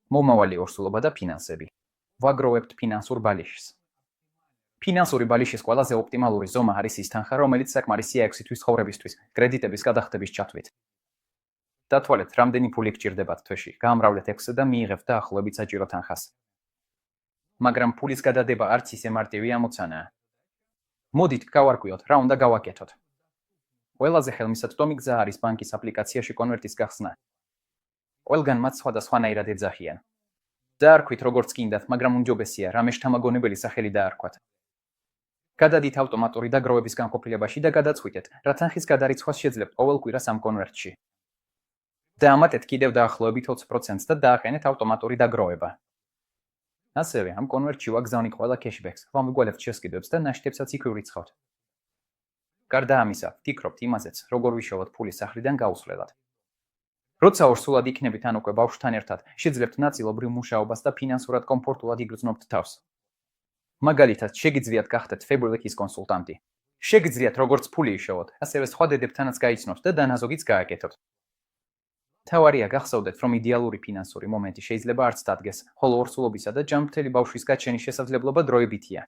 მომავალი ორსულობა და ფინანსები. ვაგროვებთ ფინანსურ ბალიშს. ფინანსური ბალიშის ყველაზე ოპტიმალური ზომა არის ის თანხა, რომელიც საკმარისია 6 თვის ცხოვრებისთვის, კრედიტების გადახდების ჩათვლით. დათვალეთ, რამდენი ფული გჭირდებათ თვეში, გაამრავლეთ 6-ზე და მიიღებთ დაახლოებით საჭირო თანხას. მაგრამ ფულის გადადება არც ისე მარტივი ამოცანაა. მოდით გავარკვიოთ, რა უნდა გავაკეთოთ. ყველაზე ხელმისაწვდომი გზა არის ბანკის აპლიკაციაში კონვერტის გახსნა. ყველგან მათ სხვადასხვანაირად ეძახიან. დაარქვით როგორც გინდათ, მაგრამ უმჯობესია რამე შთამაგონებელი სახელი დაარქვათ. გადადით ავტომატური დაგროვების განყოფილებაში და გადაწყვიტეთ, რა თანხის გადარიცხვას შეძლებთ ყოველ კვირას ამ კონვერტში. დაამატეთ კიდევ დაახლოებით 20%-ს და დააყენეთ ავტომატური დაგროვება. ასევე ამ კონვერტში ვაგზავნით ყველა cashbacks, ვამგვალებთ შესყიდვებს და ნაშთებსაც იქ ვირიცხავთ. გარდა ამისა, ვფიქრობთ იმაზეც, როგორ ვიშოვოთ ფული სახლიდან გაუსვლელად. როცა ორსულად იქნებით ან უკვე ბავშვთან ერთად, შეძლებთ ნაწილობრივ მუშაობას და ფინანსურად კომფორტულად იგრძნობთ თავს. მაგალითად, შეგიძლიათ გახდეთ Fabric-ის კონსულტანტი. შეგიძლიათ როგორც ფული იშოვოთ, ასევე სხვა დედებთანაც გაიცნოთ და დანაზოგიც გააკეთოთ. თავარია გახსოვდეთ, რომ იდეალური ფინანსური მომენტი შეიძლება არც დადგეს, ხოლო ორსულობისა და ჯანმრთელი ბავშვის გაჩენის შესაძლებლობა დროებითია.